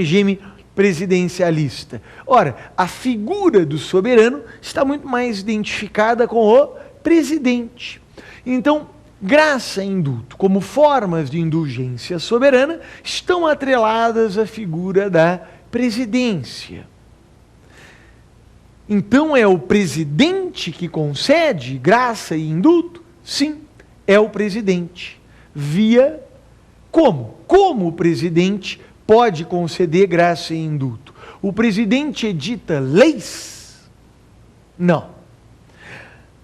regime presidencialista. Ora, a figura do soberano está muito mais identificada com o presidente. Então, graça e indulto, como formas de indulgência soberana, estão atreladas à figura da presidência. Então, é o presidente que concede graça e indulto? Sim, é o presidente. Via como? Como o presidente pode conceder graça e indulto? O presidente edita leis? Não.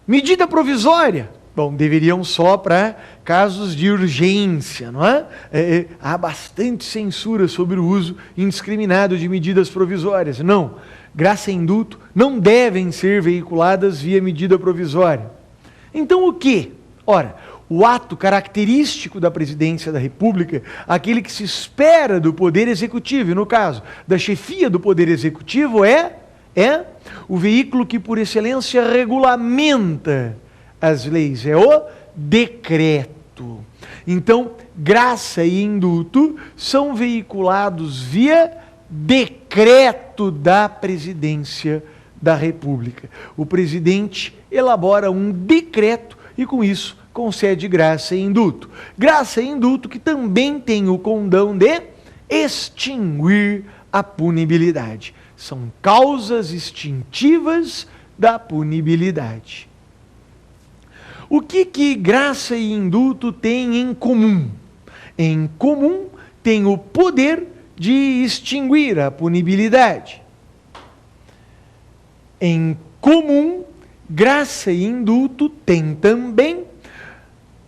Medida provisória? Bom, deveriam só para casos de urgência, não é? Há bastante censura sobre o uso indiscriminado de medidas provisórias. Não. Graça e indulto não devem ser veiculadas via medida provisória. Então o quê? Ora, o ato característico da presidência da República, aquele que se espera do Poder Executivo, e no caso da chefia do Poder Executivo, é o veículo que por excelência regulamenta as leis, é o decreto. Então, graça e indulto são veiculados via decreto da presidência da República. O presidente elabora um decreto e com isso concede graça e indulto. Graça e indulto que também tem o condão de extinguir a punibilidade. São causas extintivas da punibilidade. O que graça e indulto têm em comum? Em comum, tem o poder de extinguir a punibilidade. Em comum, graça e indulto têm também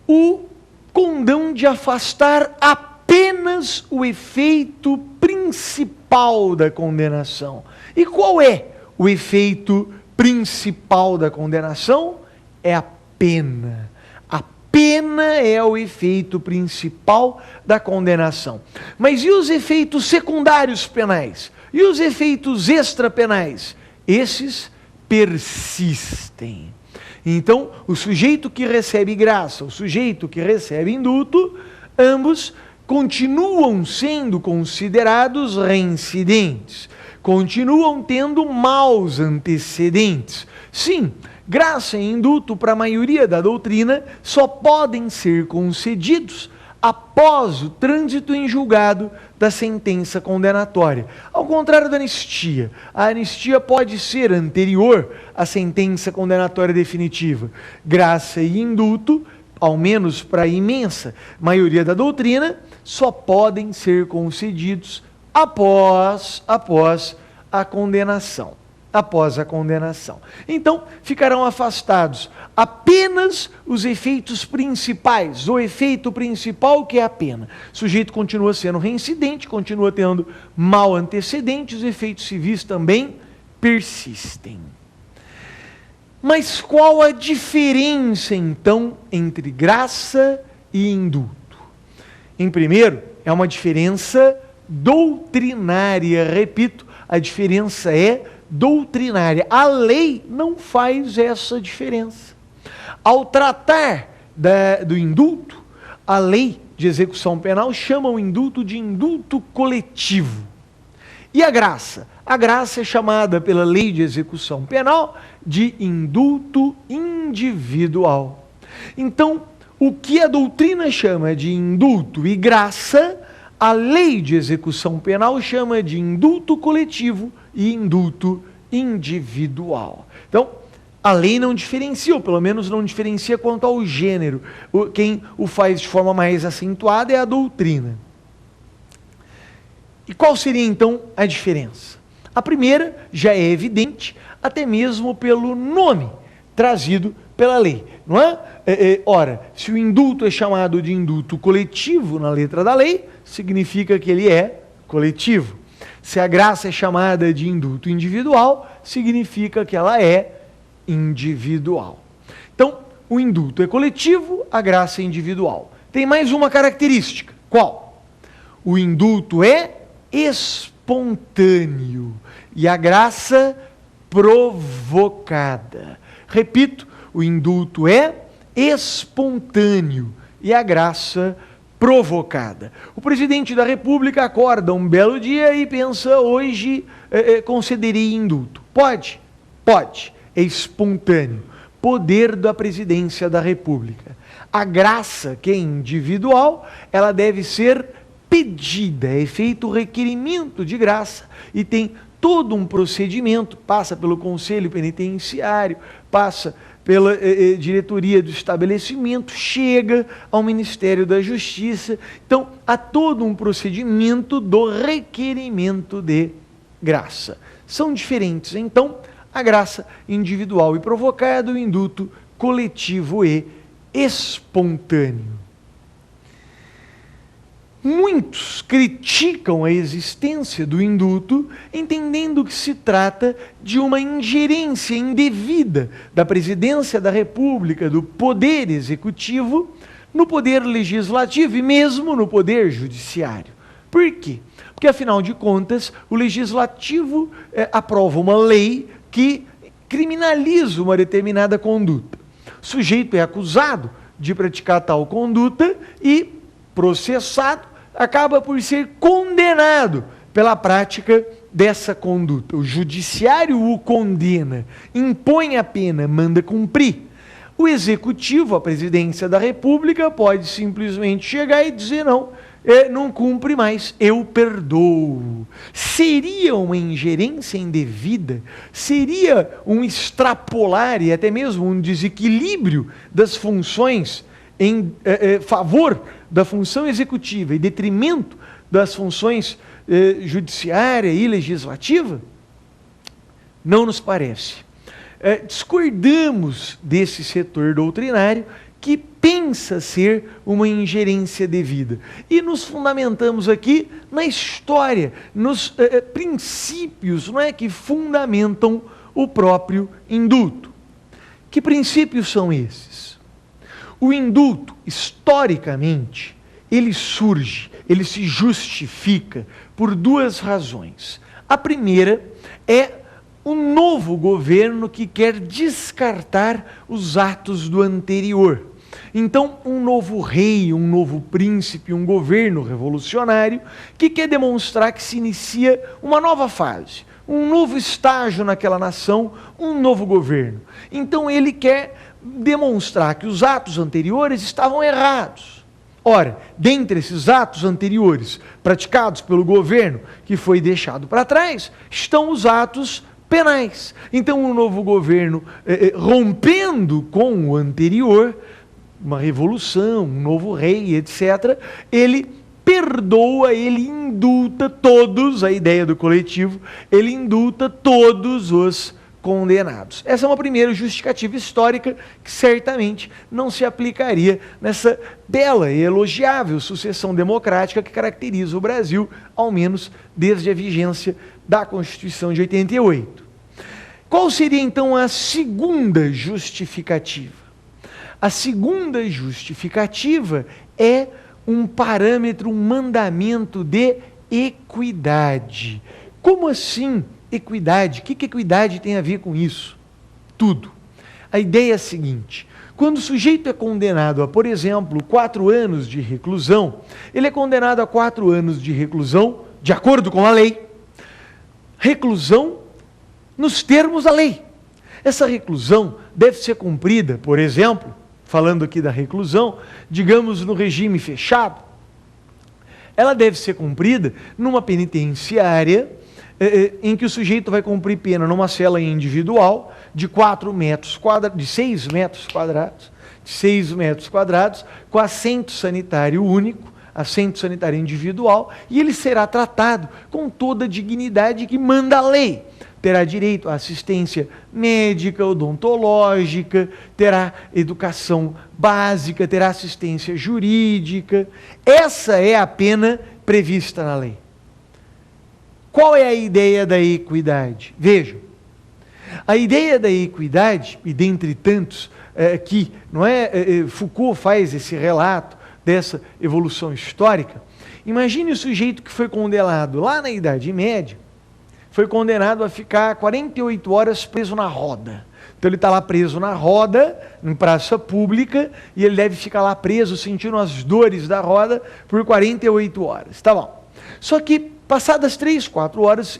o condão de afastar apenas o efeito principal da condenação. E qual é o efeito principal da condenação? É a pena. A pena é o efeito principal da condenação. Mas e os efeitos secundários penais? E os efeitos extrapenais? Esses persistem. Então, o sujeito que recebe graça, o sujeito que recebe indulto, ambos continuam sendo considerados reincidentes, continuam tendo maus antecedentes. Sim, graça e indulto para a maioria da doutrina só podem ser concedidos após o trânsito em julgado da sentença condenatória. Ao contrário da anistia, a anistia pode ser anterior à sentença condenatória definitiva. Graça e indulto, ao menos para a imensa maioria da doutrina, só podem ser concedidos após a condenação. Após a condenação. Então, ficarão afastados apenas os efeitos principais, o efeito principal que é a pena. O sujeito continua sendo reincidente, continua tendo mau antecedente, os efeitos civis também persistem. Mas qual a diferença, então, entre graça e indulto? Em primeiro, é uma diferença doutrinária, repito, a diferença é doutrinária. A lei não faz essa diferença. Ao tratar do indulto, a lei de execução penal chama o indulto de indulto coletivo. E a graça? A graça é chamada pela lei de execução penal de indulto individual. Então, o que a doutrina chama de indulto e graça, a lei de execução penal chama de indulto coletivo e indulto individual. Então, a lei não diferencia, ou pelo menos não diferencia quanto ao gênero. Quem o faz de forma mais acentuada é a doutrina. E qual seria então a diferença? A primeira já é evidente, até mesmo pelo nome trazido pela lei, não é? Ora, se o indulto é chamado de indulto coletivo na letra da lei, significa que ele é coletivo. Se a graça é chamada de indulto individual, significa que ela é individual. Então, o indulto é coletivo, a graça é individual. Tem mais uma característica. Qual? O indulto é espontâneo e a graça provocada. Repito, o indulto é espontâneo e a graça provocada. O presidente da República acorda um belo dia e pensa, hoje concederei indulto. Pode? Pode. É espontâneo. Poder da presidência da República. A graça, que é individual, ela deve ser pedida, é feito requerimento de graça e tem todo um procedimento, passa pelo Conselho Penitenciário, passa pela diretoria do estabelecimento, chega ao Ministério da Justiça. Então, há todo um procedimento do requerimento de graça. São diferentes, então, a graça individual e provocada, o indulto coletivo e espontâneo. Muitos criticam a existência do indulto, entendendo que se trata de uma ingerência indevida da presidência da República, do poder executivo, no poder legislativo e mesmo no poder judiciário. Por quê? Porque, afinal de contas, o legislativo aprova uma lei que criminaliza uma determinada conduta. O sujeito é acusado de praticar tal conduta e processado, acaba por ser condenado pela prática dessa conduta. O judiciário o condena, impõe a pena, manda cumprir. O executivo, a presidência da República, pode simplesmente chegar e dizer não, não cumpre mais, eu perdoo. Seria uma ingerência indevida? Seria um extrapolar e até mesmo um desequilíbrio das funções em favor da função executiva e detrimento das funções judiciária e legislativa? Não nos parece. Discordamos desse setor doutrinário que pensa ser uma ingerência devida. E nos fundamentamos aqui na história, nos princípios, não é, que fundamentam o próprio indulto. Que princípios são esses? O indulto, historicamente, ele surge, ele se justifica por duas razões. A primeira é um novo governo que quer descartar os atos do anterior. Então, um novo rei, um novo príncipe, um governo revolucionário que quer demonstrar que se inicia uma nova fase, um novo estágio naquela nação, um novo governo. Então, ele quer demonstrar que os atos anteriores estavam errados. Ora, dentre esses atos anteriores praticados pelo governo que foi deixado para trás, estão os atos penais. Então, um novo governo, rompendo com o anterior, uma revolução, um novo rei, etc., ele perdoa, ele indulta todos, a ideia do coletivo, ele indulta todos os condenados. Essa é uma primeira justificativa histórica que certamente não se aplicaria nessa bela e elogiável sucessão democrática que caracteriza o Brasil, ao menos desde a vigência da Constituição de 88. Qual seria então a segunda justificativa? A segunda justificativa é um parâmetro, um mandamento de equidade. Como assim equidade? O que equidade tem a ver com isso? Tudo. A ideia é a seguinte: quando o sujeito é condenado a, por exemplo, 4 anos de reclusão, ele é condenado a 4 anos de reclusão de acordo com a lei. Reclusão nos termos da lei. Essa reclusão deve ser cumprida, por exemplo, falando aqui da reclusão, digamos no regime fechado, ela deve ser cumprida numa penitenciária em que o sujeito vai cumprir pena numa cela individual de 4 metros quadrados, de 6 metros quadrados, com assento sanitário único, assento sanitário individual, e ele será tratado com toda a dignidade que manda a lei. Terá direito à assistência médica, odontológica, terá educação básica, terá assistência jurídica. Essa é a pena prevista na lei. Qual é a ideia da equidade? Vejam, a ideia da equidade, e dentre tantos que não é, Foucault faz esse relato dessa evolução histórica. Imagine o sujeito que foi condenado lá na Idade Média, foi condenado a ficar 48 horas preso na roda. Então ele está lá preso na roda, em praça pública, e ele deve ficar lá preso, sentindo as dores da roda, por 48 horas. Tá bom. Só que, passadas 3, 4 horas,